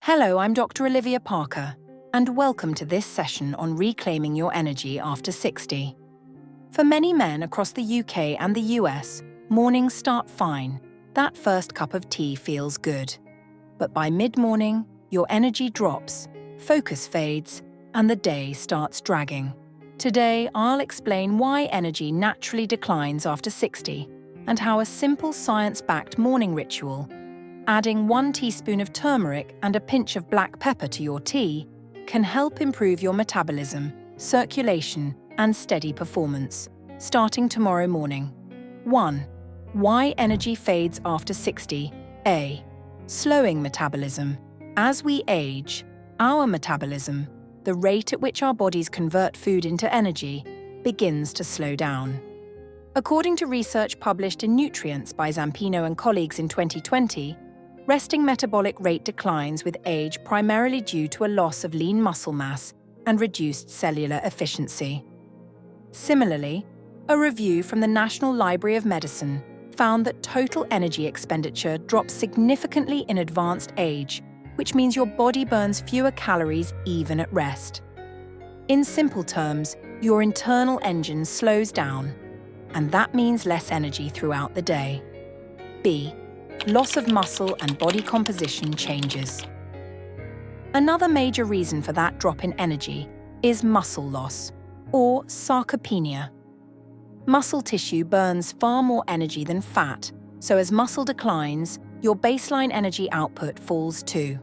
Hello, I'm Dr. Olivia Parker, and welcome to this session on reclaiming your energy after 60. For many men across the UK and the US, mornings start fine. That first cup of tea feels good. But by mid-morning, your energy drops, focus fades, and the day starts dragging. Today, I'll explain why energy naturally declines after 60 and how a simple science-backed morning ritual, adding 1 teaspoon of turmeric and a pinch of black pepper to your tea, can help improve your metabolism, circulation, and steady performance, starting tomorrow morning. 1. Why energy fades after 60. A. Slowing metabolism. As we age, our metabolism, the rate at which our bodies convert food into energy, begins to slow down. According to research published in Nutrients by Zampino and colleagues in 2020, resting metabolic rate declines with age primarily due to a loss of lean muscle mass and reduced cellular efficiency. Similarly, a review from the National Library of Medicine found that total energy expenditure drops significantly in advanced age, which means your body burns fewer calories even at rest. In simple terms, your internal engine slows down, and that means less energy throughout the day. B. Loss of muscle and body composition changes. Another major reason for that drop in energy is muscle loss, or sarcopenia. Muscle tissue burns far more energy than fat, so as muscle declines, your baseline energy output falls too.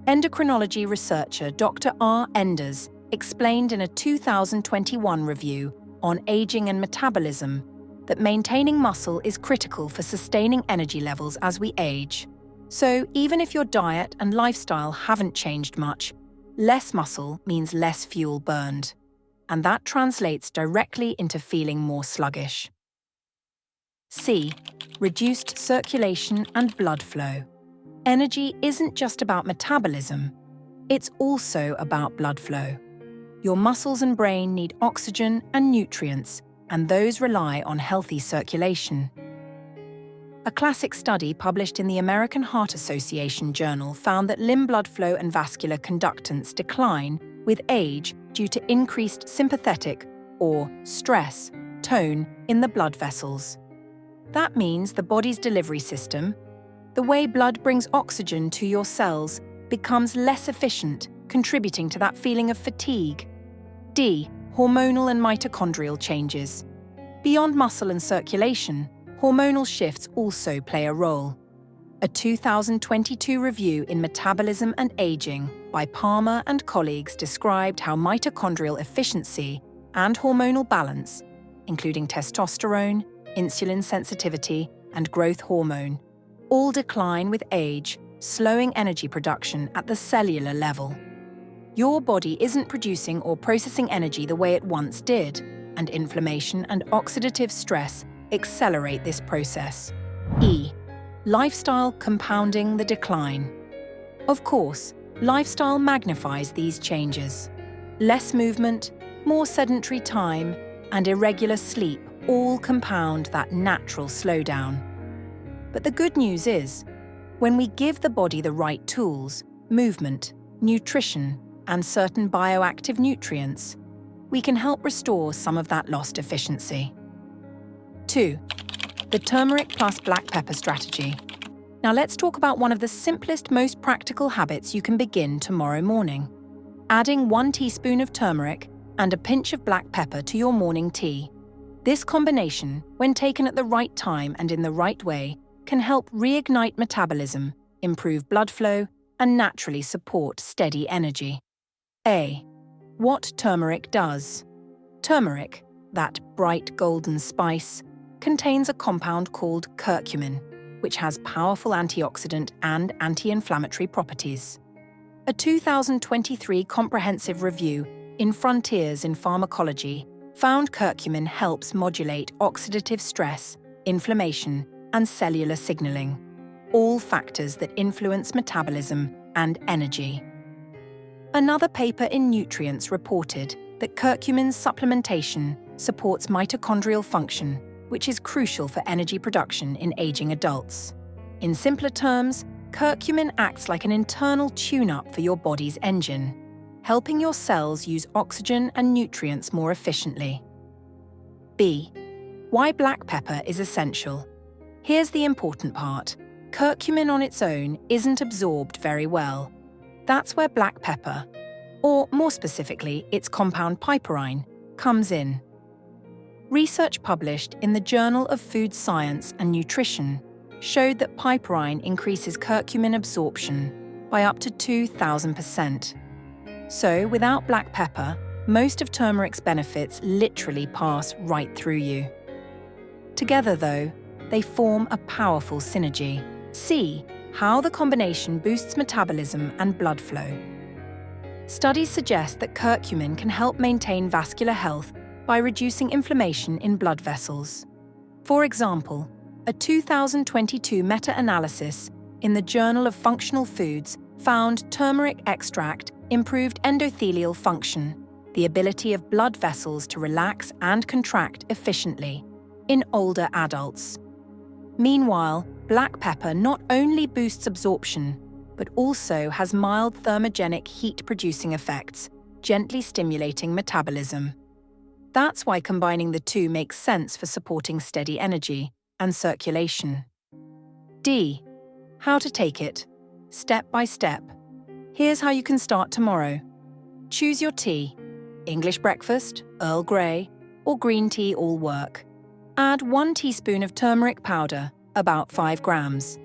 Endocrinology researcher Dr. R. Enders explained in a 2021 review on aging and metabolism that maintaining muscle is critical for sustaining energy levels as we age. So even if your diet and lifestyle haven't changed much, less muscle means less fuel burned. And that translates directly into feeling more sluggish. C. Reduced circulation and blood flow. Energy isn't just about metabolism, it's also about blood flow. Your muscles and brain need oxygen and nutrients, and those rely on healthy circulation. A classic study published in the American Heart Association journal found that limb blood flow and vascular conductance decline with age due to increased sympathetic, or stress, tone in the blood vessels. That means the body's delivery system, the way blood brings oxygen to your cells, becomes less efficient, contributing to that feeling of fatigue. D. Hormonal and mitochondrial changes. Beyond muscle and circulation, hormonal shifts also play a role. A 2022 review in Metabolism and Aging by Palmer and colleagues described how mitochondrial efficiency and hormonal balance, including testosterone, insulin sensitivity, and growth hormone, all decline with age, slowing energy production at the cellular level. Your body isn't producing or processing energy the way it once did, and inflammation and oxidative stress accelerate this process. E. Lifestyle compounding the decline. Of course, lifestyle magnifies these changes. Less movement, more sedentary time, and irregular sleep all compound that natural slowdown. But the good news is, when we give the body the right tools, movement, nutrition, and certain bioactive nutrients, we can help restore some of that lost efficiency. 2. The turmeric plus black pepper strategy. Now let's talk about one of the simplest, most practical habits you can begin tomorrow morning. Adding 1 teaspoon of turmeric and a pinch of black pepper to your morning tea. This combination, when taken at the right time and in the right way, can help reignite metabolism, improve blood flow, and naturally support steady energy. A. What turmeric does. Turmeric, that bright golden spice, contains a compound called curcumin, which has powerful antioxidant and anti-inflammatory properties. A 2023 comprehensive review in Frontiers in Pharmacology found curcumin helps modulate oxidative stress, inflammation, and cellular signaling, all factors that influence metabolism and energy. Another paper in Nutrients reported that curcumin supplementation supports mitochondrial function, which is crucial for energy production in aging adults. In simpler terms, Curcumin acts like an internal tune-up for your body's engine, helping your cells use oxygen and nutrients more efficiently. B. Why black pepper is essential. Here's the important part. Curcumin on its own isn't absorbed very well. That's where black pepper, or more specifically, its compound piperine, comes in. Research published in the Journal of Food Science and Nutrition showed that piperine increases curcumin absorption by up to 2,000%. So, without black pepper, most of turmeric's benefits literally pass right through you. Together, though, they form a powerful synergy. See how the combination boosts metabolism and blood flow. Studies suggest that curcumin can help maintain vascular health by reducing inflammation in blood vessels. For example, a 2022 meta-analysis in the Journal of Functional Foods found turmeric extract improved endothelial function, the ability of blood vessels to relax and contract efficiently, in older adults. Meanwhile, black pepper not only boosts absorption, but also has mild thermogenic heat-producing effects, gently stimulating metabolism. That's why combining the two makes sense for supporting steady energy and circulation. D. How to take it. Step by step. Here's how you can start tomorrow. Choose your tea. English breakfast, Earl Grey, or green tea all work. Add 1 teaspoon of turmeric powder, about 5 grams.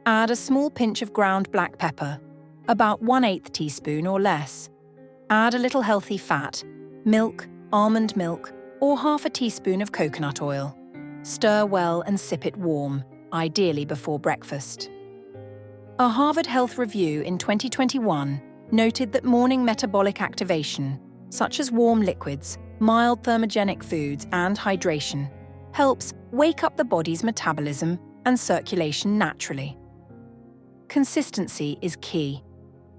Add a small pinch of ground black pepper, about 1/8 teaspoon or less. Add a little healthy fat, milk, almond milk, or half a teaspoon of coconut oil. Stir well and sip it warm, ideally before breakfast. A Harvard Health Review in 2021 noted that morning metabolic activation, such as warm liquids, mild thermogenic foods, and hydration, helps wake up the body's metabolism and circulation naturally. Consistency is key.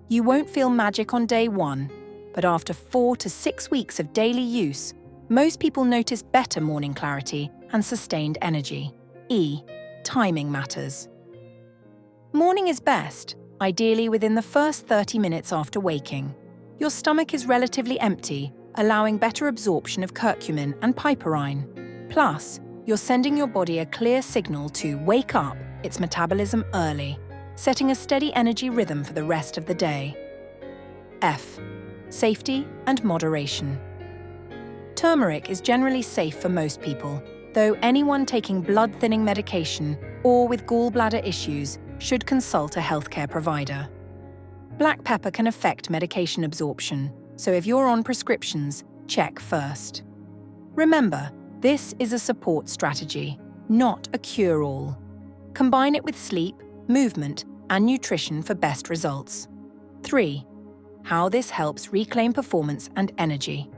You won't feel magic on day 1, but after 4 to 6 weeks of daily use, most people notice better morning clarity and sustained energy. E. Timing matters. Morning is best, ideally within the first 30 minutes after waking. Your stomach is relatively empty, allowing better absorption of curcumin and piperine. Plus, you're sending your body a clear signal to wake up its metabolism early, setting a steady energy rhythm for the rest of the day. F. Safety and moderation. Turmeric is generally safe for most people, though anyone taking blood-thinning medication or with gallbladder issues should consult a healthcare provider. Black pepper can affect medication absorption, so if you're on prescriptions, check first. Remember, this is a support strategy, not a cure-all. Combine it with sleep, movement, and nutrition for best results. 3. How this helps reclaim performance and energy.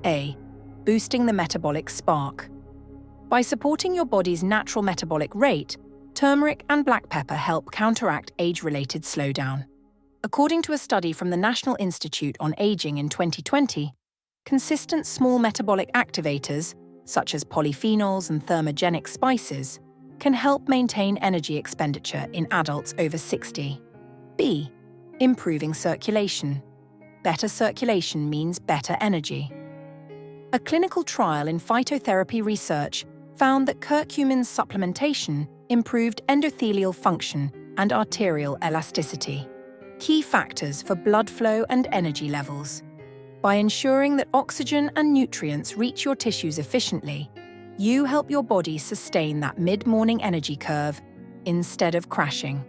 A. Boosting the metabolic spark. By supporting your body's natural metabolic rate, turmeric and black pepper help counteract age-related slowdown. According to a study from the National Institute on Aging in 2020, consistent small metabolic activators, such as polyphenols and thermogenic spices, can help maintain energy expenditure in adults over 60. B. Improving circulation. Better circulation means better energy. A clinical trial in phytotherapy research found that curcumin supplementation improved endothelial function and arterial elasticity, key factors for blood flow and energy levels. By ensuring that oxygen and nutrients reach your tissues efficiently, you help your body sustain that mid-morning energy curve instead of crashing.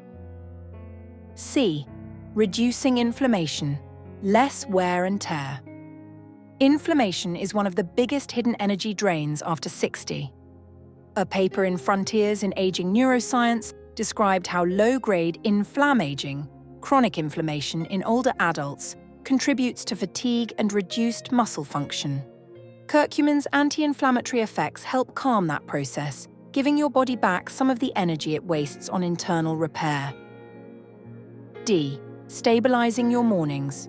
C. Reducing inflammation. Less wear and tear. Inflammation is one of the biggest hidden energy drains after 60. A paper in Frontiers in Aging Neuroscience described how low-grade inflammaging, chronic inflammation in older adults, contributes to fatigue and reduced muscle function. Curcumin's anti-inflammatory effects help calm that process, giving your body back some of the energy it wastes on internal repair. D. Stabilizing your mornings.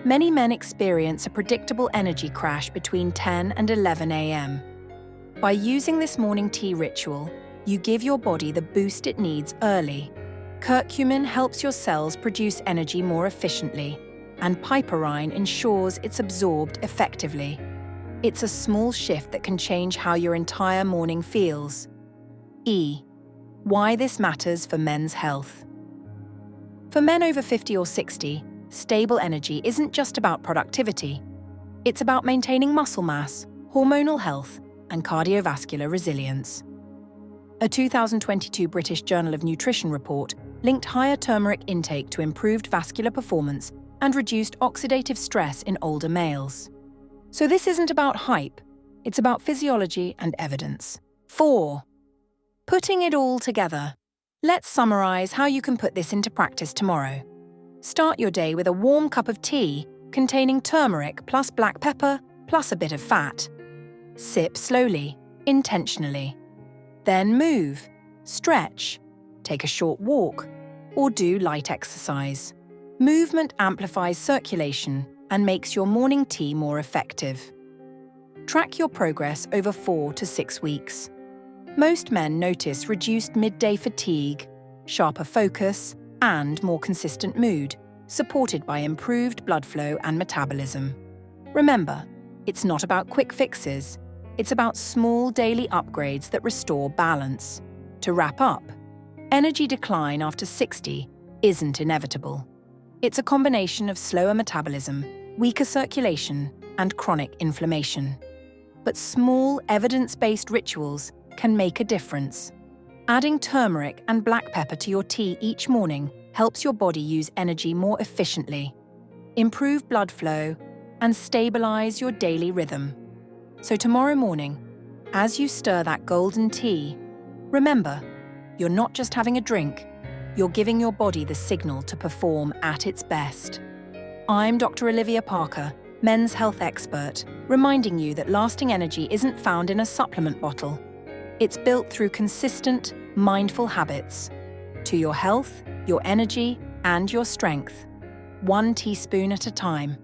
Many men experience a predictable energy crash between 10 and 11 a.m. By using this morning tea ritual, you give your body the boost it needs early. Curcumin helps your cells produce energy more efficiently, and piperine ensures it's absorbed effectively. It's a small shift that can change how your entire morning feels. E. Why this matters for men's health. For men over 50 or 60, stable energy isn't just about productivity. It's about maintaining muscle mass, hormonal health, and cardiovascular resilience. A 2022 British Journal of Nutrition report linked higher turmeric intake to improved vascular performance and reduced oxidative stress in older males. So this isn't about hype, it's about physiology and evidence. 4. Putting it all together. Let's summarize how you can put this into practice tomorrow. Start your day with a warm cup of tea containing turmeric plus black pepper plus a bit of fat. Sip slowly, intentionally. Then move, stretch, take a short walk, or do light exercise. Movement amplifies circulation and makes your morning tea more effective. Track your progress over 4 to 6 weeks. Most men notice reduced midday fatigue, sharper focus, and more consistent mood, supported by improved blood flow and metabolism. Remember, it's not about quick fixes, it's about small daily upgrades that restore balance. To wrap up, energy decline after 60 isn't inevitable. It's a combination of slower metabolism, weaker circulation, and chronic inflammation. But small, evidence-based rituals can make a difference. Adding turmeric and black pepper to your tea each morning helps your body use energy more efficiently, improve blood flow, and stabilize your daily rhythm. So tomorrow morning, as you stir that golden tea, remember, you're not just having a drink, you're giving your body the signal to perform at its best. I'm Dr. Olivia Parker, men's health expert, reminding you that lasting energy isn't found in a supplement bottle. It's built through consistent, mindful habits. To your health, your energy, and your strength. 1 teaspoon at a time.